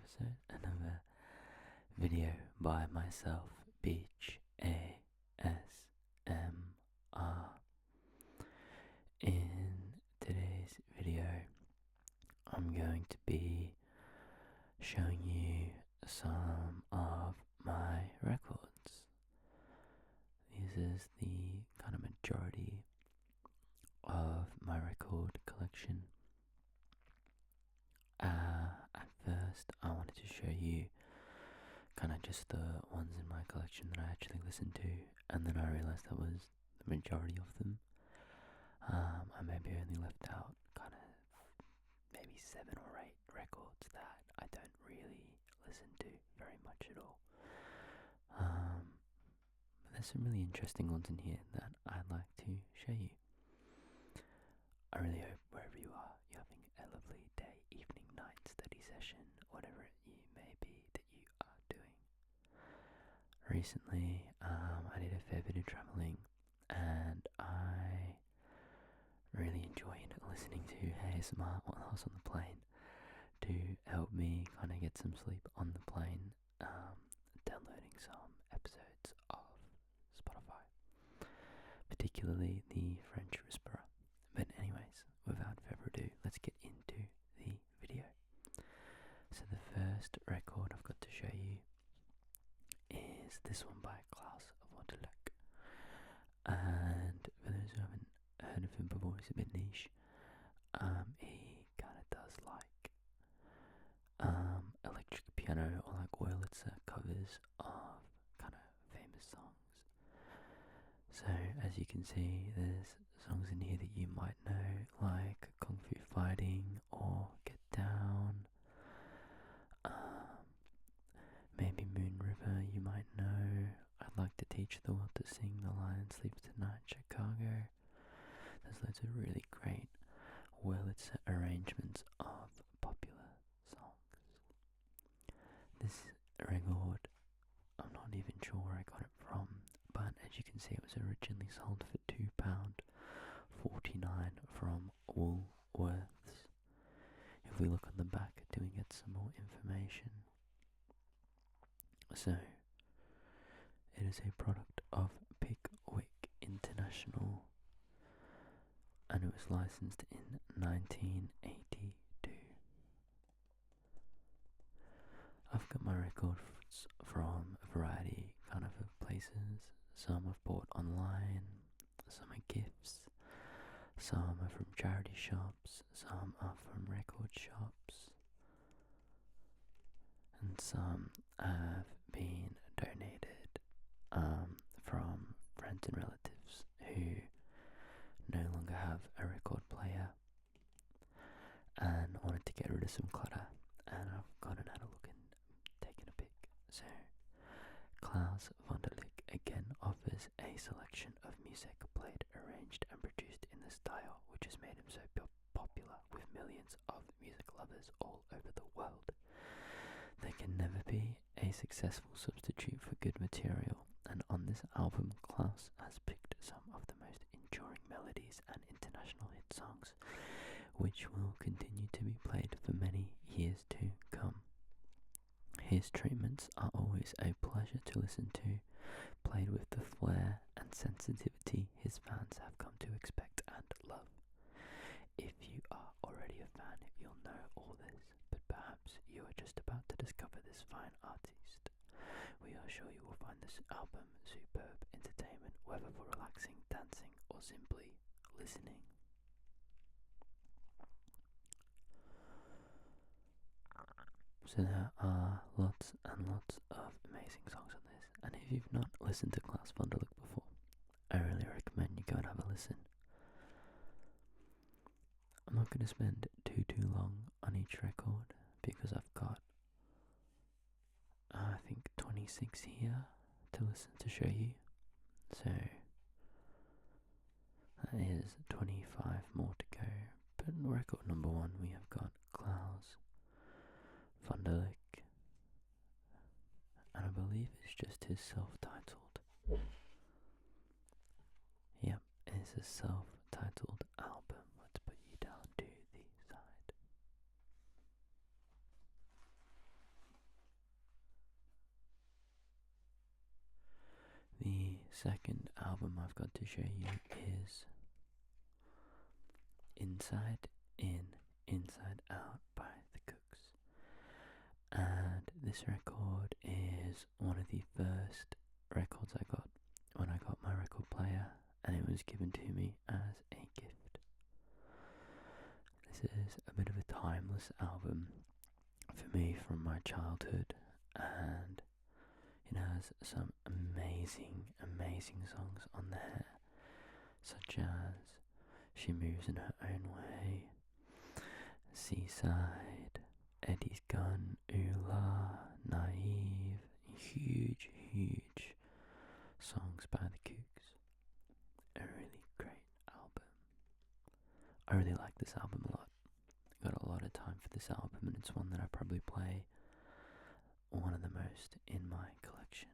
episode, another video by myself, Beach ASMR. In today's video, I'm going to be showing you some of my records. This is the kind of majority of my record collection. At first I wanted to show you kind of just the ones in my collection that I actually listened to, and then I realised that was the majority of them. I maybe only left out kind of maybe 7 or 8 records that I don't really listen to very much at all. But there's some really interesting ones in here that I'd like to show you. I really hope wherever you are, you're having a lovely day, evening, night, study session, whatever it may be that you are doing. Recently, I did a fair bit of travelling, and I really enjoyed listening to ASMR while I was on the plane to help me kind of get some sleep on the plane, downloading some episodes of Spotify, particularly the French Whisperer. But anyways, without further ado, let's get into the video. So the first record I've got to show you is this one by Klaus Wunderlich. And for those who haven't heard of him before, he's a bit niche. He kind of does like electric piano or like Wurlitzer covers of kind of famous songs. So as you can see, there's songs in here that you might know, like Kung Fu Fighting or Get Down. Maybe Moon River you might know. I'd like to teach the world to sing, The Lion Sleeps Tonight, Chicago. There's loads of really great Wurlitzer arrangements of popular songs. This record, I'm not even sure where I got it from, but as you can see, it was originally sold for £2.49 from Woolworths. If we look on the back, do we get some more information? So, it is a product of Pickwick International, and it was licensed in 1982. I've got my records from a variety kind of places. Some I've bought online, some are gifts, some are from charity shops, some are from record shops, and some have been donated from friends and relatives who no longer have a record player and wanted to get rid of some clutter, and I've gone and had a look and taken a pic. So Klaus Wunderlich again offers a selection of music played, arranged and produced in the style which has made him so popular with millions of music lovers all over the world. There can never be a successful substitute for good material, and on this album Klaus has picked some of the most enduring melodies and international hit songs which will continue to be played for many years to come. His treatments are always a pleasure to listen to, played with the flair and sensitivity his fans have come to expect and love. If you are already a fan, you'll know all this, but perhaps you are just about to discover this fine artist. We are sure you will find this album superb entertainment, whether for relaxing, dancing, or simply listening. So there are lots and lots of amazing songs on this, and if you've not listened to Klaus Wunderlich before, I really recommend you go and have a listen. I'm not going to spend too long on each record because I've got I think 26 here to listen to show you, so that is 25 more to go. But in record number 1 we have got Klaus Wunderlich, and I believe it's just his self-titled. Yep, it's a self-titled album. Let's put you down to the side. second album I've got to show you is Inside In, Inside Out by the Kooks. And this record is one of the first records I got when I got my record player, and it was given to me as a gift. This is a bit of a timeless album for me from my childhood, and it has some amazing, amazing songs on there, such as She Moves in Her Own Way, Seaside, Eddie's Gun, Ooh La, Naive, huge, huge songs by the Kooks. A really great album. I really like this album a lot. I got a lot of time for this album, and it's one that I probably play one of the most in my collection.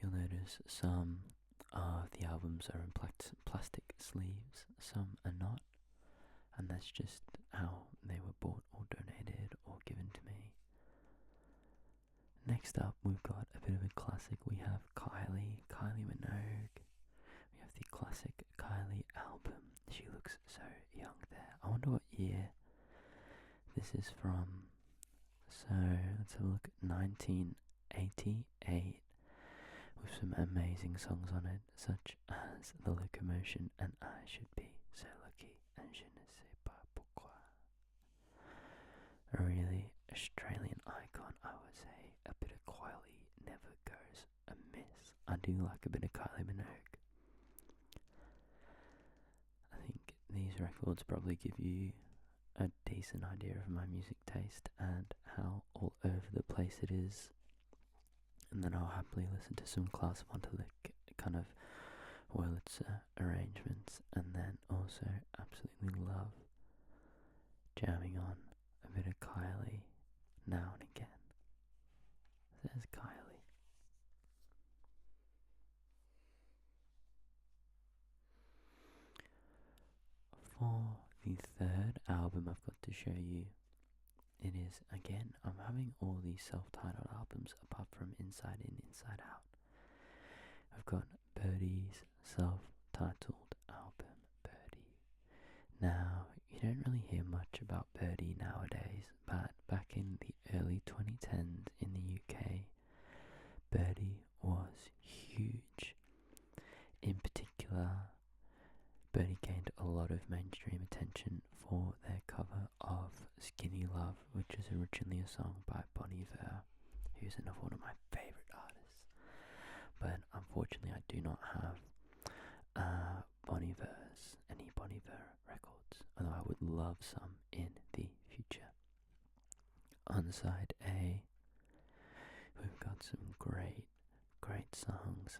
You'll notice some of the albums are in plastic sleeves, some are not, and that's just how they were bought or donated or given to me. Next up, we've got a bit of a classic. We have Kylie Minogue. We have the classic Kylie album. She looks so young there. I wonder what year this is from. So let's have a look. 1988, with some amazing songs on it, such as The Locomotion and I Should Be So Lucky and Je ne sais pas pourquoi. A really Australian icon, I would say. A bit of Kylie never goes amiss. I do like a bit of Kylie Minogue. I think these records probably give you a decent idea of my music taste and how all over the place it is. And then I'll happily listen to some Klaus Wunderlich kind of Wurlitzer arrangements, and then also absolutely love jamming on a bit of Kylie now and again. There's Kylie. For the third album I've got to show you, it is, again, I'm having all these self-titled albums apart from Inside In, Inside Out. I've got Birdy's self-titled album, Birdy. Now, you don't really hear much about Birdy nowadays, but back in the early 2010s in the UK, Birdy was huge. In particular, Birdy gained a lot of mainstream attention for their cover of Skinny Love, which is originally a song by Bon Iver, who's another one of my favourite artists. But unfortunately I do not have any Bon Iver records, although I would love some in the future. On side A, we've got some great songs.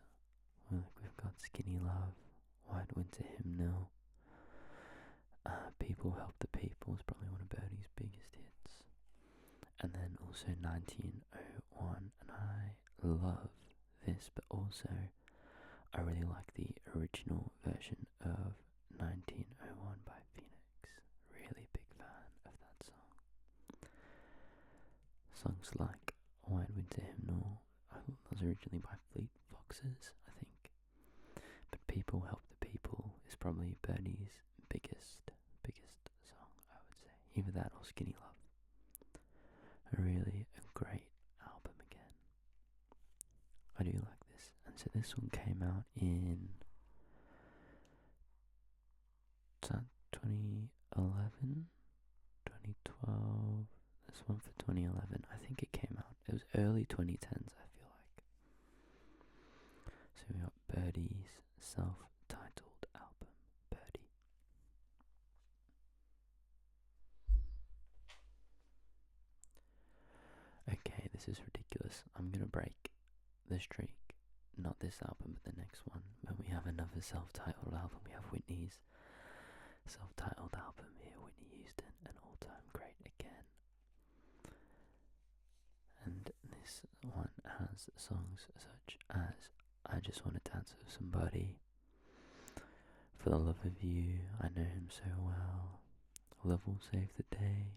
We've got Skinny Love, White Winter Hymnal, People Help the People is probably one of Birdy's biggest hits. And then also 1901, and I love this, but also I really like the original version of 1901 by Phoenix. Really big fan of that song. Songs like White Winter Hymnal, I thought that was originally by Fleetwood Foxes, I think. But People Help the People is probably Birdy's biggest song, I would say. Either that or Skinny Love. Really a great album again. I do like this. And so this one came out in 2011, 2012. This one for 2011. I think it came out. It was early 2010s, I feel like. So we got Birdy's self-titled album, Birdy. Okay, this is ridiculous. I'm gonna break the streak. Not this album, but the next one. When we have another self-titled album, we have Whitney's self-titled album here, Whitney Houston, an all-time great again. And this one has songs such as I Just Want to Dance With Somebody, For the Love of You, I Know Him So Well, Love Will Save the Day,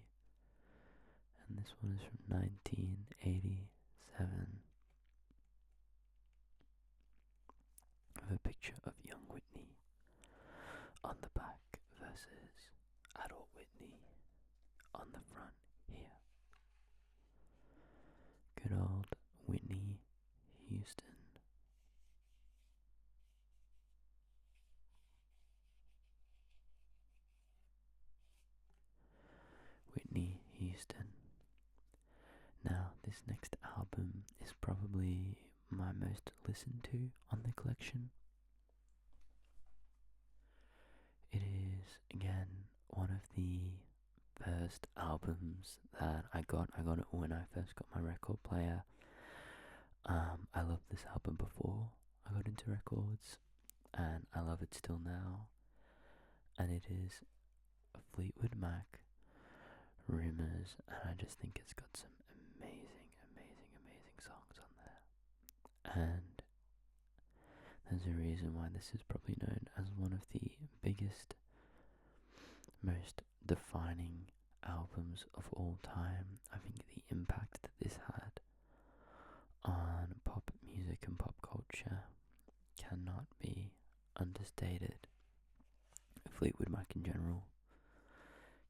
and this one is from 1987. With a picture of young Whitney on the back versus adult Whitney on the front here. Good old Whitney Houston. Whitney Houston. Now, this next album is probably my most listened to on the collection. It is, again, one of the first albums that I got. I got it when I first got my record player. I loved this album before I got into records, and I love it still now. And it is Fleetwood Mac, Rumours, and I just think it's got some amazing songs on there. And there's a reason why this is probably known as one of the biggest, most defining albums of all time. I think the impact that this had on pop music and pop culture cannot be understated. Fleetwood Mac in general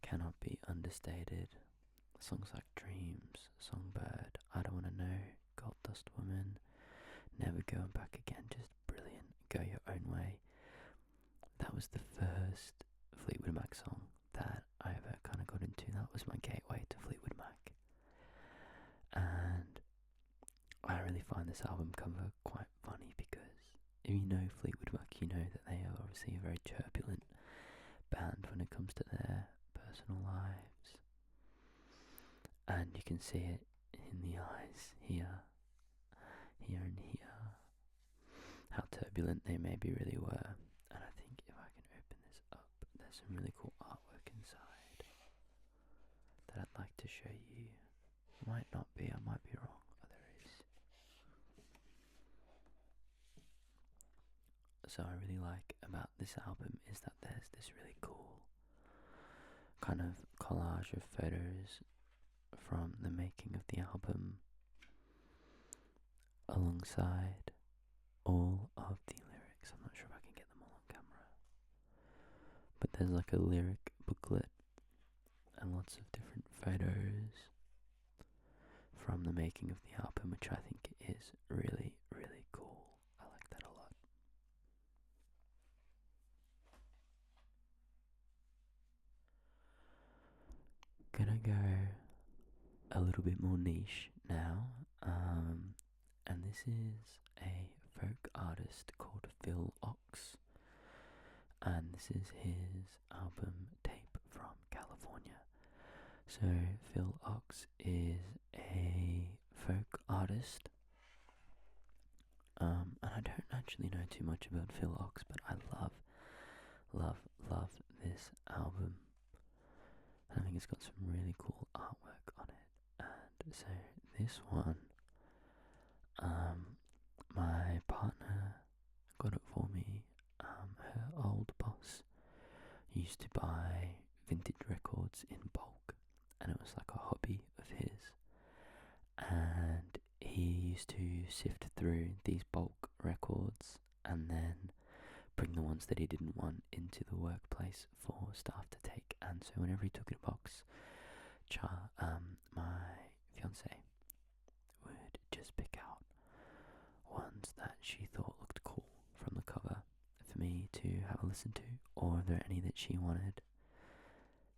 cannot be understated. Songs like Dreams, Songbird, I Don't Wanna Know, Gold Dust Woman, Never Going Back Again, just brilliant. Go Your Own Way. That was the first Fleetwood Mac song that I ever kind of got into. That was my gateway to Fleetwood Mac. And I really find this album cover quite funny because if you know Fleetwood Mac, you know that they are obviously a very turbulent band when it comes to their personal lives. And you can see it in the eyes here and here, how turbulent they maybe really were. And I think if I can open this up, there's some really cool artwork inside that I'd like to show you. Might not be, I might be wrong. Oh, there is. So I really like about this album is that there's this really cool kind of collage of photos from the making of the album alongside all of the lyrics. I'm not sure if I can get them all on camera, but there's like a lyric booklet and lots of different photos from the making of the album, which I think is really cool. I like that a lot. Gonna go a little bit more niche now, and this is a folk artist called Phil Ochs, and this is his album Tape from California. So Phil Ochs is a folk artist, and I don't actually know too much about Phil Ochs, but I love this album. I think it's got some really cool artwork on it. And so this one, my partner got it for me. Her old boss used to buy vintage records in bulk, and it was like a hobby of his. And he used to sift through these bulk records and then bring the ones that he didn't want into the workplace for staff to take. And so whenever he took a box, my fiance would just pick out ones that she thought looked cool from the cover for me to have a listen to, or if there are any that she wanted,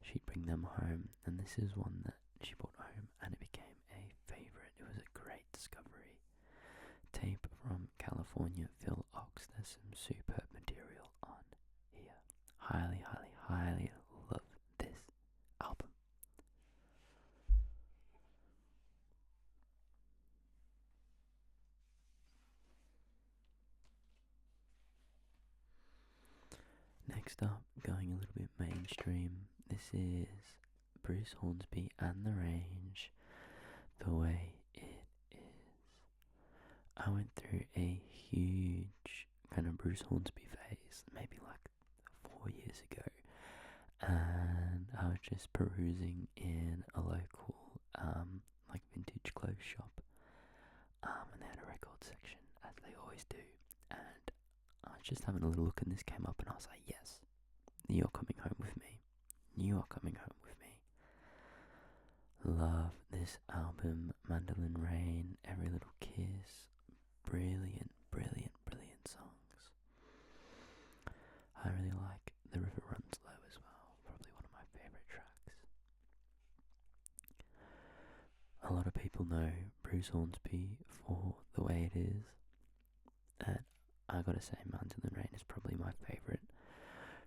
she'd bring them home. And this is one that she brought home and it became a favourite. It was a great discovery. Tape from California, Phil Ochs. There's some superb material on here. Highly love this album. Next up, going a little bit mainstream, this is Bruce Hornsby and the Range, The Way It Is. I went through a huge kind of Bruce Hornsby phase, maybe like 4 years ago, and I was just perusing in a local just having a little look and this came up and I was like, yes, you're coming home with me. You are coming home with me. Love this album, Mandolin Rain, Every Little Kiss, brilliant, brilliant, brilliant songs. I really like The River Runs Low as well, probably one of my favourite tracks. A lot of people know Bruce Hornsby for The Way It Is, and I gotta say Mandolin Rain is probably my favourite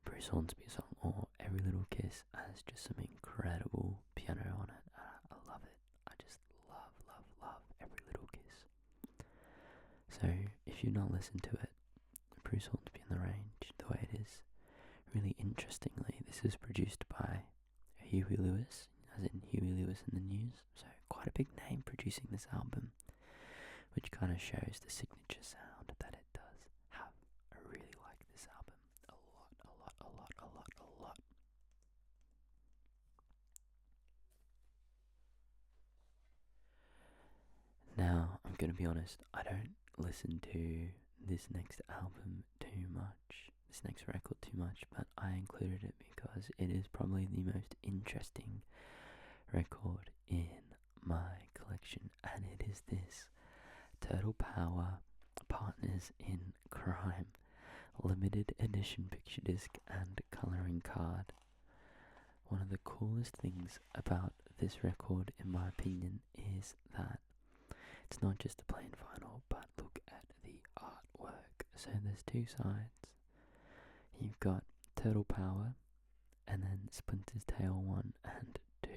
Bruce Hornsby song, or Every Little Kiss has just some incredible piano on it. I love it. I just love, love, love Every Little Kiss. So if you've not listened to it, Bruce Hornsby and the Range, The Way It Is, really interestingly, this is produced by Huey Lewis, as in Huey Lewis in the News, so quite a big name producing this album, which kind of shows the signature sound that it does have. I really like this album a lot, a lot, a lot, a lot, a lot. Now, I'm going to be honest, I don't listen to this next album too much, this next record too much, but I included it because it is probably the most interesting record in my collection, and it is this Turtle Power Partners in Crime limited edition picture disc and colouring card. One of the coolest things about this record, in my opinion, is that it's not just a plain vinyl, but look at the artwork. So there's two sides. You've got Turtle Power, and then Splinter's Tale 1 and 2.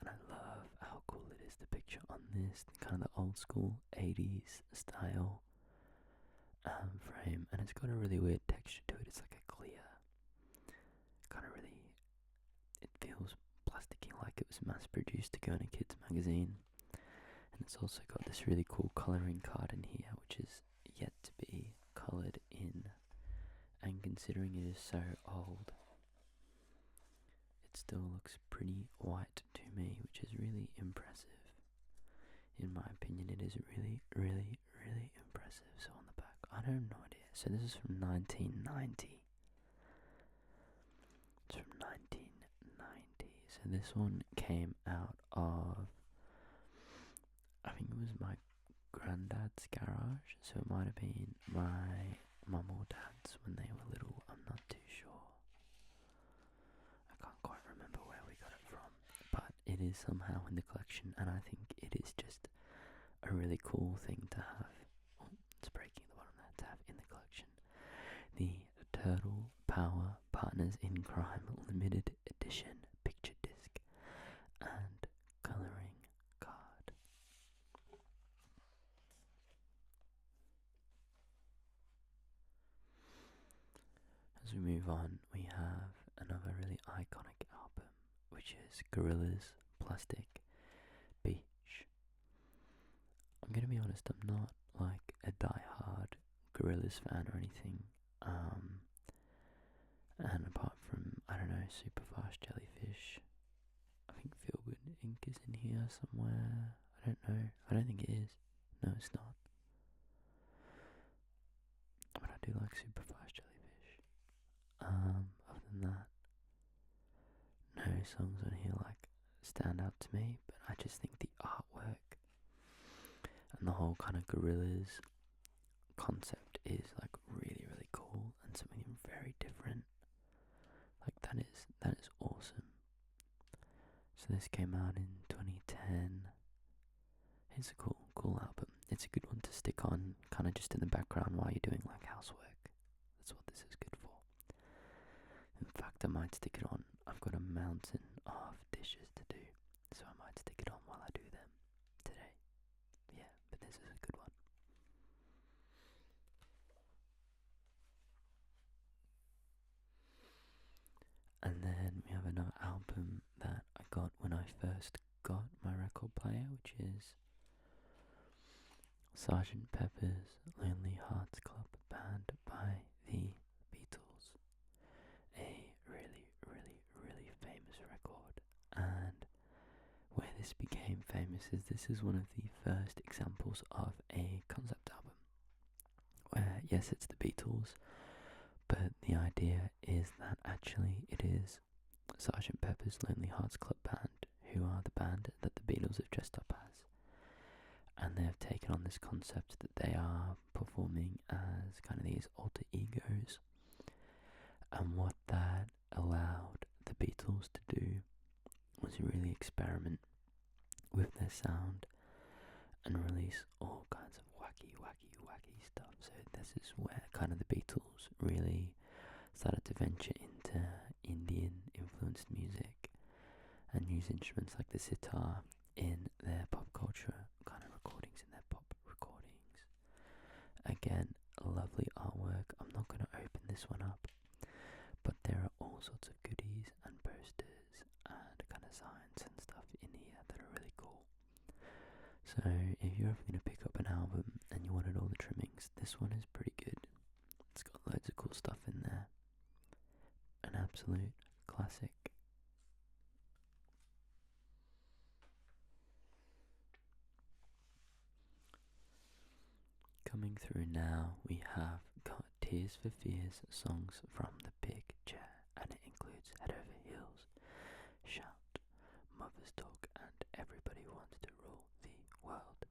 And I love how cool it is, the picture on this, kind of the old school 80s style frame, and it's got a really weird texture to it. It's like a clear, kind of really, it feels plasticky, like it was mass produced to go in a kid's magazine. And it's also got this really cool colouring card in here, which is yet to be coloured in, and considering it is so old, it still looks pretty white to me, which is really impressive. In my opinion, it is really, really, really impressive. So on the back, I have no idea. So this is from 1990. It's from 1990. So this one came out of, I think it was my granddad's garage. So it might have been my mum or dad's when they were little. I'm not too sure. I can't quite remember where we got it from, but it is somehow in the collection, and I think it is just a really cool thing to have. Oh, it's breaking the bottom there, to have in the collection. The Turtle Power Partners in Crime limited edition picture disc and colouring card. As we move on, we have another really iconic album, which is Gorillaz Plastic Beach. I'm gonna be honest, I'm not like a die-hard Gorillaz fan or anything. And apart from, I don't know, Superfast Jellyfish, I think Feel Good Ink is in here somewhere. I don't know. I don't think it is. No, it's not. But I do like Superfast Jellyfish. Other than that, no songs on here like stand out to me, but I just think the artwork and the whole kind of Gorillaz concept is like really, really cool and something very different. Like that is awesome. So this came out in 2010. It's a cool album. It's a good one to stick on kind of just in the background while you're doing like housework. That's what this is good for. In fact, I might stick it on. I've got a mountain of dishes to do, so I might stick it on while I do them today. Yeah, but this is a good one. And then we have another album that I got when I first got my record player, which is Sgt. Pepper's Lonely Hearts Club Band by the Beatles. A really, really, really famous record. And where this became famous is this is one of the first examples of a concept album where yes, it's the Beatles, but the idea is that actually it is Sgt. Pepper's Lonely Hearts Club Band, who are the band that the Beatles have dressed up as. And they have taken on this concept that they are performing as kind of these alter egos. And what that allowed the Beatles to do was really experiment with their sound and release all kinds of wacky stuff. So this is where kind of the Beatles really started to venture into Indian influenced music and use instruments like the sitar in their pop culture kind of recordings, in their pop recordings. Again, lovely artwork. I'm not going to open this one up, but there are all sorts of goodies and posters and kind of signs and stuff in here that are really cool. So if you're ever going to pick up an album and you wanted all the trimmings, this one is pretty good. It's got loads of cool stuff in there. An absolute classic. Coming through now, we have got Tears for Fears songs from the Big Chair, and it includes Head Over Heels, Shout, Mother's Talk, and Everybody Wants to Rule the World.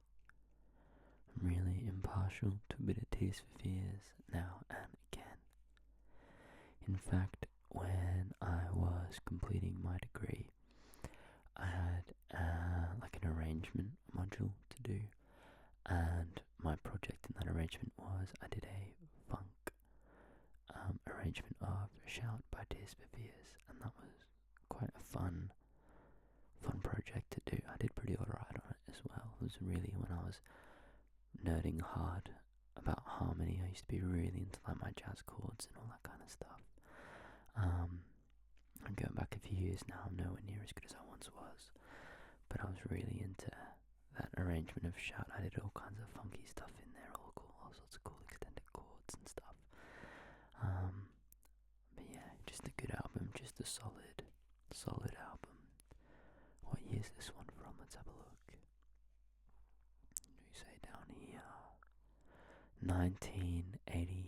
I'm really impartial to a bit of Tears for Fears now and again. In fact, when I was completing my degree, I had like an arrangement module to do, and my project in that arrangement was I did a funk arrangement of Shout by Tears for Fears, and that was quite a fun project to do. I did pretty alright on it as well. It was really when I was nerding hard about harmony. I used to be really into like my jazz chords and all that kind of stuff. I'm going back a few years now, I'm nowhere near as good as I once was, but I was really into that arrangement of Shout. I did all kinds of funky stuff in there, all sorts of cool extended chords and stuff. But yeah, just a good album, just a solid album. What year is this one from? Let's have a look. We say down here, 1985.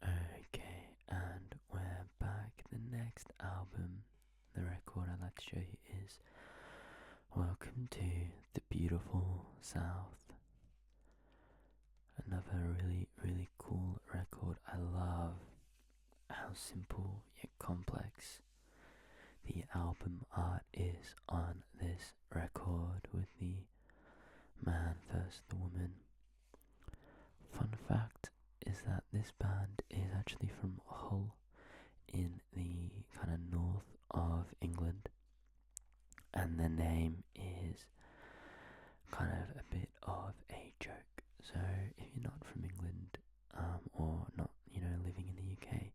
Okay, and we're back. The next album, the record I'd like to show you is Welcome to the Beautiful South. Another really cool record. I love how simple yet complex the album art is on this record, with the man versus the woman. Fun fact is that this band is actually from Hull in the kind of north of England, and the name is kind of a bit of a joke. So if you're not from England, or not, living in the UK,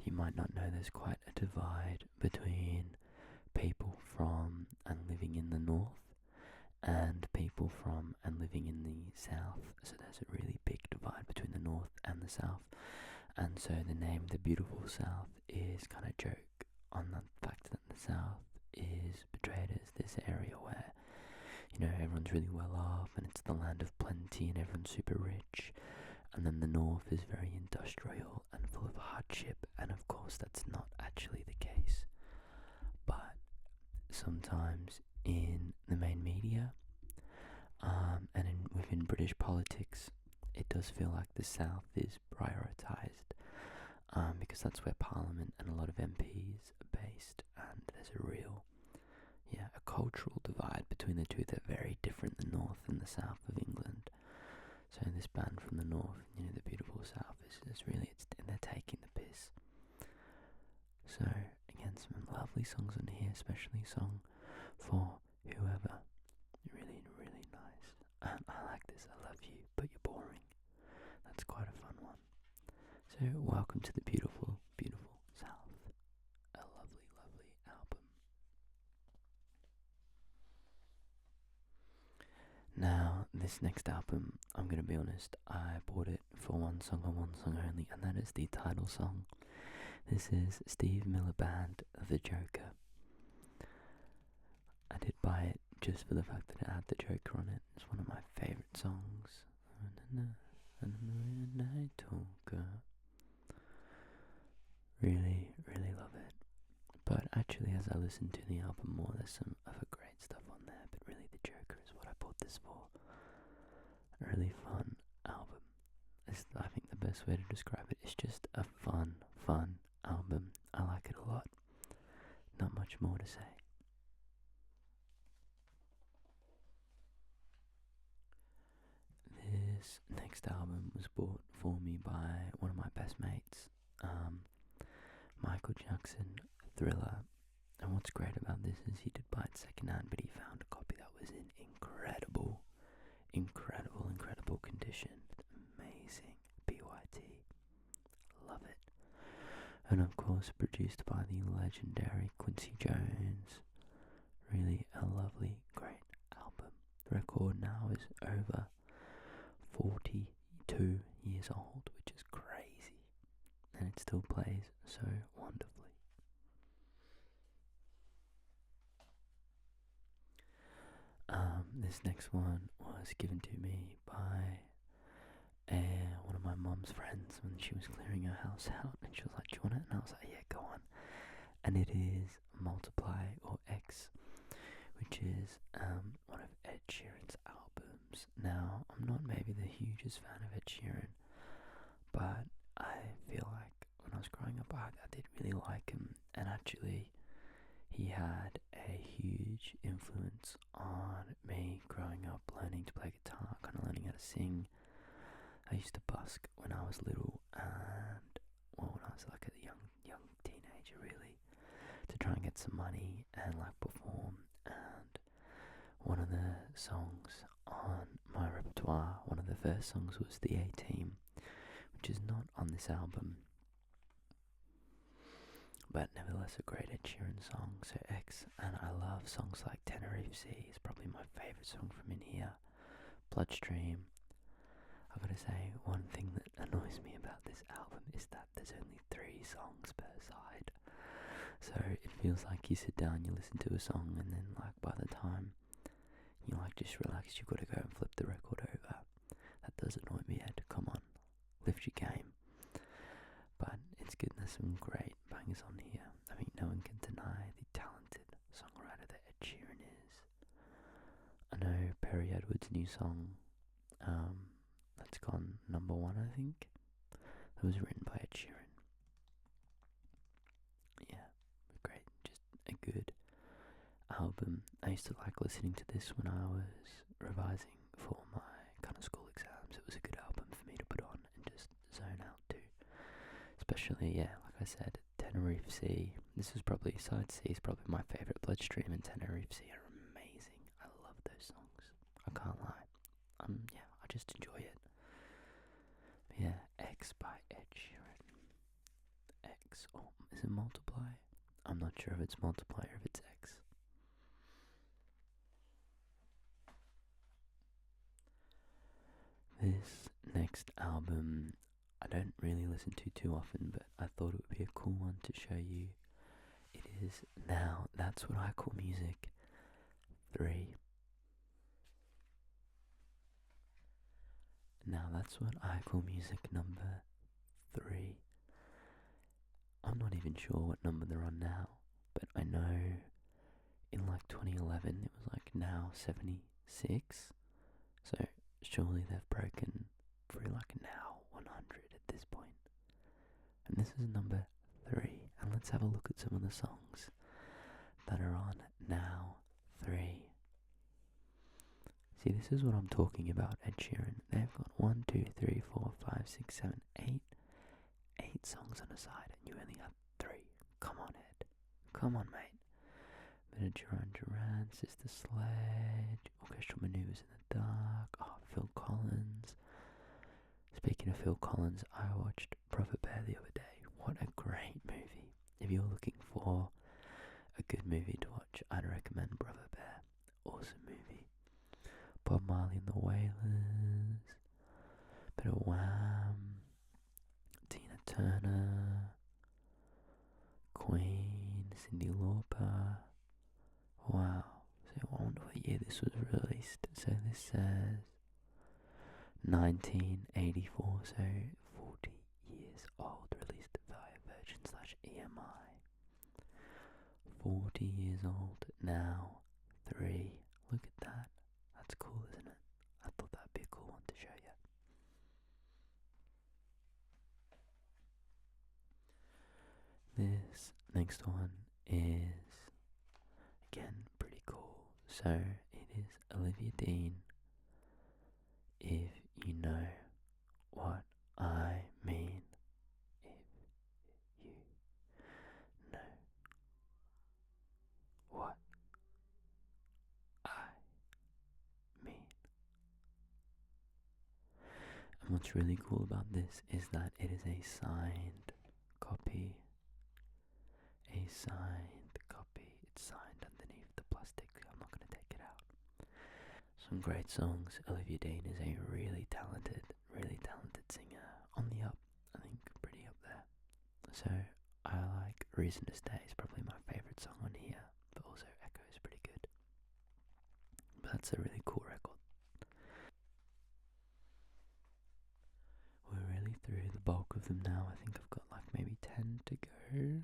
you might not know there's quite a divide between people from and living in the north and people from and living in the south. So there's a really big divide between the north and the south, and so the name The Beautiful South is kind of joke on the fact that the south is portrayed as this area where everyone's really well off and it's the land of plenty and everyone's super rich, and then the north is very industrial and full of hardship, and of course that's not actually the case. But sometimes in the main media, and within British politics, it does feel like the South is prioritised, because that's where Parliament and a lot of MPs are based, and there's a cultural divide between the two. They're very different, the North and the South of England. So this band from the North, the Beautiful South, is really, they're taking the piss. So again, some lovely songs on here, especially song for Whoever. Really nice. And I like this. I Love You, But You're Boring. That's quite a fun one. So welcome to the Beautiful South. A lovely album. Now, this next album, I'm going to be honest, I bought it for one song and one song only, and that is the title song. This is Steve Miller Band, The Joker. I did buy it just for the fact that it had the Joker on it. It's one of my favourite songs. Really, really love it. But actually, as I listen to the album more, there's some other great stuff on there. But really, the Joker is what I bought this for. A really fun album. I think the best way to describe it is just a fun album. I like it a lot. Not much more to say. This next album was bought for me by one of my best mates, Michael Jackson, Thriller. And what's great about this is he did buy it secondhand, but he found a copy that was in incredible condition. Amazing. PYT. Love it. And of course produced by the legendary Quincy Jones. Really a lovely, great album. The record now is over 42 years old, which is crazy. And it still plays so wonderfully. This next one was given to me by one of my mum's friends when she was clearing her house out, and she was like, "Do you want it?" And I was like, "Yeah, go on." And it is Multiply, or X, which is one of Ed Sheeran's albums. Now, I'm not maybe the hugest fan of Ed Sheeran, but I feel like when I was growing up, I did really like him, and actually he had a huge influence on me growing up, learning to play guitar, kind of learning how to sing. I used to busk when I was little, and when I was like a young teenager really, to try and get some money and like perform. And one of the songs on my repertoire, one of the first songs, was The A-Team, which is not on this album, but nevertheless a great Ed Sheeran song. So X, and I love songs like Tenerife Sea is probably my favourite song from in here. Bloodstream. I've got to say, one thing that annoys me about this album is that there's only 3 songs per side. So it feels like you sit down, you listen to a song, and then like by the time you like just relax, you've got to go and flip the record over. That does annoy me, Ed. Come on, lift your game. But it's good, there's some great bangers on here. I think no one can deny the talented songwriter that Ed Sheeran is. I know Perry Edwards' new song, that's gone number 1, I think. It was written by Ed Sheeran. Yeah, great, just a good album. I used to like listening to this when I was revising for my kind of school exams. It was a good album for me to put on and just zone out to. Especially, yeah, like I said, Tenerife Sea. This is probably, side C is probably my favourite. Bloodstream and Tenerife Sea are amazing. I love those songs. I can't lie. Yeah, I just enjoy it. But yeah, X by Ed Sheeran. X, oh, is it Multiply? I'm not sure if it's Multiply or if it's X. This next album I don't really listen to too often, but I thought it would be a cool one to show you. It is Now That's What I Call Music 3. Now That's What I Call Music number 3. I'm not even sure what number they're on now, but I know in like 2011 it was like now 76. So surely they've broken through like now 100 at this point. And this is number 3. And let's have a look at some of the songs that are on Now 3. See, this is what I'm talking about, Ed Sheeran. They've got 1, 2, 3, 4, 5, 6, 7, 8 songs on the side, and you only have 3. Come on, Ed. Come on, mate. Bit of Duran Duran, Sister Sledge, Orchestral Maneuvers in the Dark. Oh, Phil Collins. Speaking of Phil Collins, I watched Brother Bear the other day. What a great movie. If you're looking for a good movie to watch, I'd recommend Brother Bear. Awesome movie. Bob Marley and the Wailers. Bit of Wham. Tina Turner. Queen. Cyndi Lauper. Wow. released. So this says 1984, so 40 years old, released via Virgin / EMI. 40 years old now, 3. Look at that. That's cool, isn't it? I thought that'd be a cool one to show you. This next one is, again, pretty cool. So it is Olivia Dean, If You Know What I Mean. If you know what I mean. And what's really cool about this is that it is a signed copy. It's signed underneath the plastic. I'm not going to take it out. Some great songs. Olivia Dean is a really talented singer. On the up, I think, pretty up there. So I like Reason to Stay. Is probably my favourite song on here, but also Echo is pretty good. But that's a really cool record. We're really through the bulk of them now. I think I've got like maybe 10 to go.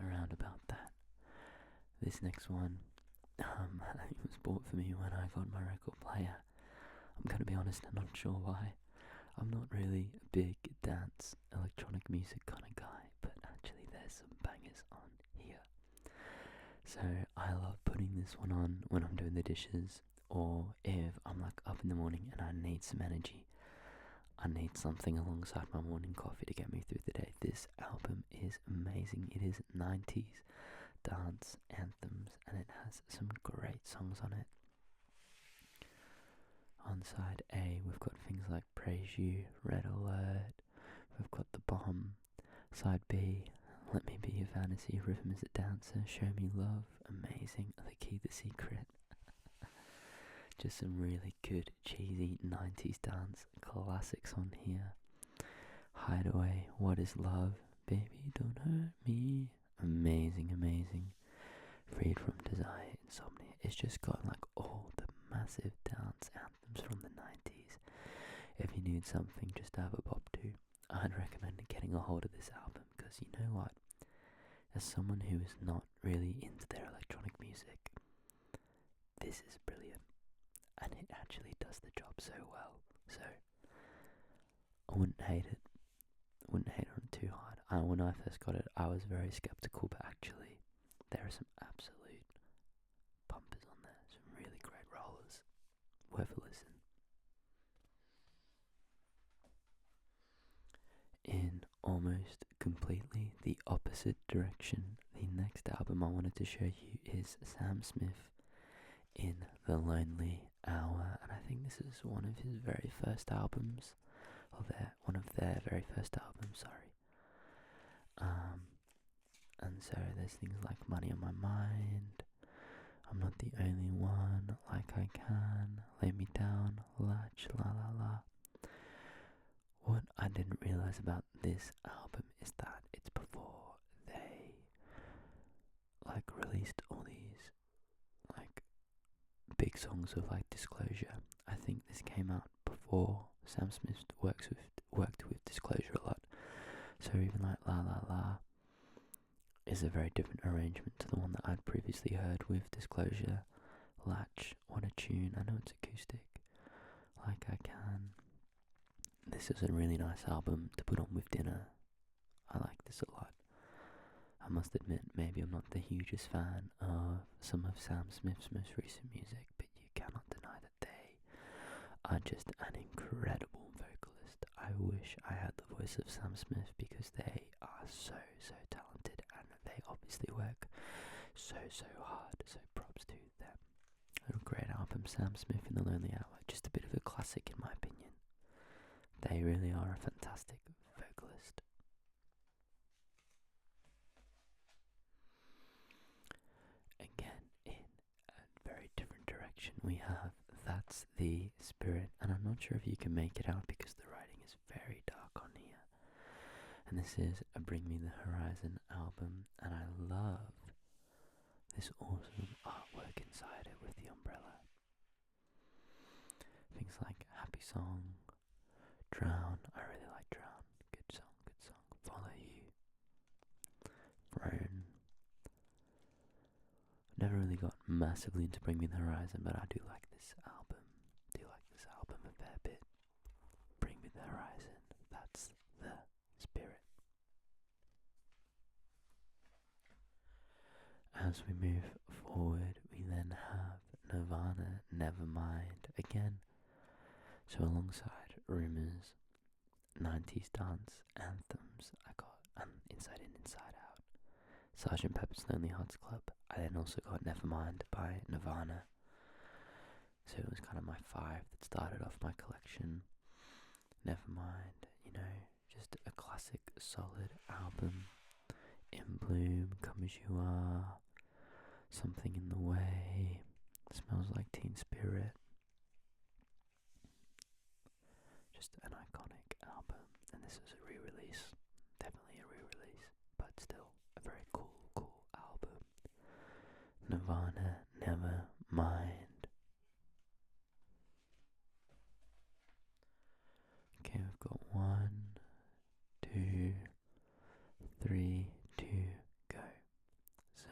Around about that. This next one, it was bought for me when I got my record player. I'm gonna be honest, I'm not sure why. I'm not really a big dance, electronic music kind of guy, but actually there's some bangers on here. So I love putting this one on when I'm doing the dishes, or if I'm like up in the morning and I need some energy. I need something alongside my morning coffee to get me through the day. This album is amazing. It is 90s dance anthems and it has some great songs on it. On side A, we've got things like Praise You, Red Alert, we've got The Bomb. Side B, Let Me Be Your Fantasy, Rhythm is a Dancer, Show Me Love, amazing, The Key, The Secret. Just some really good, cheesy 90s dance classics on here. Hideaway, What Is Love, Baby Don't Hurt Me, amazing. Freed From Desire, Insomnia. It's just got like all the massive dance anthems from the 90s. If you need something just to have a bop to, I'd recommend getting a hold of this album, because you know what? As someone who is not really into their electronic music, this is brilliant. And it actually does the job so well. So I wouldn't hate it. Wouldn't hate on it too hard. When I first got it, I was very skeptical, but actually there are some absolute pumpers on there. Some really great rollers. Worth a listen. In almost completely the opposite direction, the next album I wanted to show you is Sam Smith in The Lonely Hour, and I think this is one of his very first albums, one of their very first albums, sorry. And so there's things like Money on My Mind, I'm Not the Only One, Like I Can, Lay Me Down, Latch, La La La. What I didn't realise about this album is that it's before they like released all these like big songs with like Disclosure. I think this came out before Sam Smith worked with Disclosure a lot. So even like La La La is a very different arrangement to the one that I'd previously heard with Disclosure. Latch, what a tune. I know it's acoustic. Like I Can. This is a really nice album to put on with dinner. I like this a lot. I must admit, maybe I'm not the hugest fan of some of Sam Smith's most recent music, but you cannot deny that they are just an incredible vocalist. I wish I had the voice of Sam Smith, because they are so talented and they obviously work so hard, so props to them. A great album, Sam Smith in The Lonely Hour, just a bit of a classic in my opinion. They really are a fantastic vocalist. Again, in a very different direction, we have That's the Spirit, and I'm not sure if you can make it out because the writing is very dark on here. And this is a Bring Me the Horizon album, and I love this awesome artwork inside it with the umbrella. Things like Happy Song, Drown, I really like Drown, good song, Follow You, Throne. Never really got massively into Bring Me the Horizon, but I do like this album. A fair bit. Bring Me the Horizon. That's the spirit. As we move forward, we then have Nirvana, Nevermind again. So alongside Rumours, 90s dance anthems, I got Inside In, Inside Out, Sgt. Pepper's Lonely Hearts Club. I then also got Nevermind by Nirvana. So it was kind of my 5 that started off my collection. Nevermind, just a classic, solid album. In Bloom, Come As You Are, Something in the Way, Smells Like Teen Spirit. Just an iconic album, and this was a re-release. Definitely a re-release, but still a very cool album. Nirvana, Nevermind. Okay, we've got 1, 2, 3, 2, go. So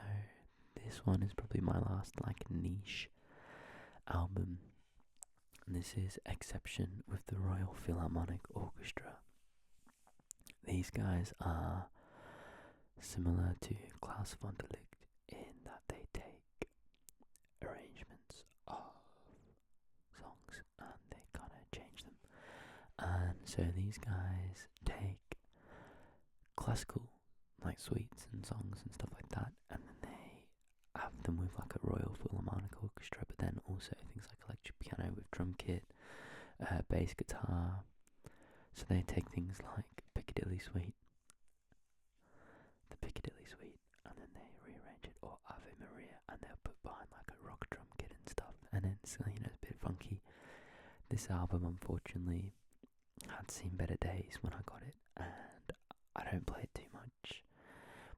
this one is probably my last niche album, and this is Exception with the Royal Philharmonic Orchestra. These guys are similar to Klaus Wunderlich in that they take arrangements of songs and they kind of change them. And so these guys take classical, like suites and songs and stuff like that, and then they have them with like a Royal Philharmonic Orchestra, but then also things like electric piano with drum kit, bass guitar. So they take things like the Piccadilly Suite, and then they rearrange it, or Ave Maria, and they'll put behind like a rock drum kit and stuff, and it's it's a bit funky. This album unfortunately had seen better days when I got it, and I don't play it too much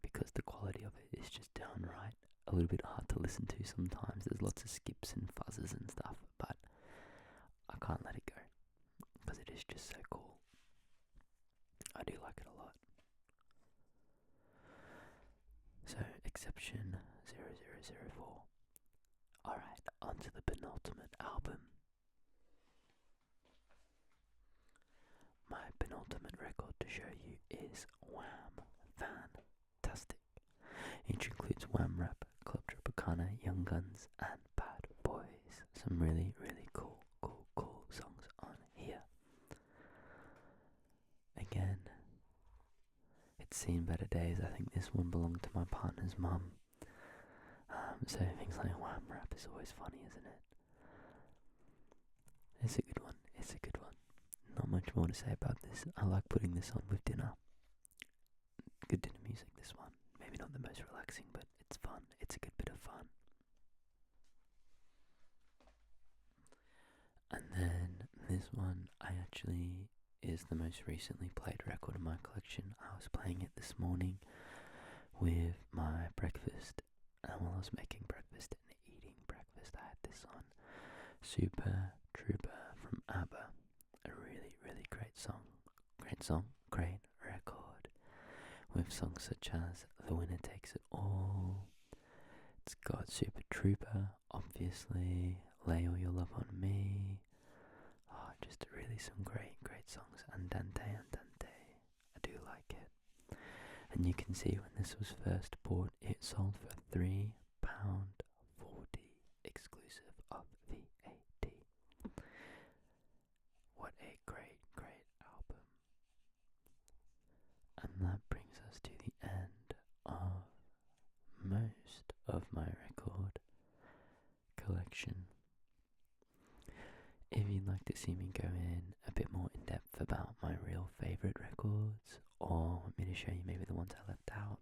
because the quality of it is just downright a little bit hard to listen to sometimes. There's lots of skips and fuzzes and stuff, but I can't let it go because it is just so cool. I do like it a lot. So, Exception 0004. Alright, on to the penultimate album. My penultimate record to show you is Wham. Fantastic. It includes Wham Rap, Club Tropicana, Young Guns, and Bad Boys. Some really cool songs on here. Again, it's seen better days. I think this one belonged to my partner's mum. So things like Wham Rap is always funny, isn't it? It's a good one. Not much more to say about this. I like putting this on with dinner. Good dinner music, this one. Maybe not the most relaxing, but it's fun. It's a good bit of fun. And then this one is the most recently played record in my collection. I was playing it this morning with my breakfast, and while I was making breakfast and eating breakfast, I had this on. Super Trooper from ABBA. A really great song, great record, with songs such as The Winner Takes It All. It's got Super Trooper, obviously, Lay All Your Love on Me. Just really some great songs. Andante, I do like it. And you can see when this was first bought, it sold for £3.40, exclusive of VAT. What a great album. And that brings us to the end of most of my record collection. If you'd like to see me go in a bit more in depth about my real favourite records, or want me to show you maybe the ones I left out,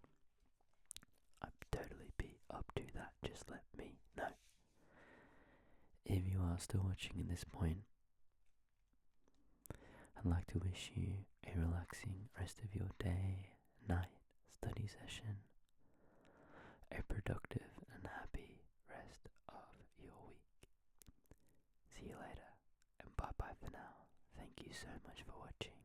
I'd totally be up to that. Just let me know. If you are still watching at this point, I'd like to wish you a relaxing rest of your day, night, study session, a productive and so much for watching.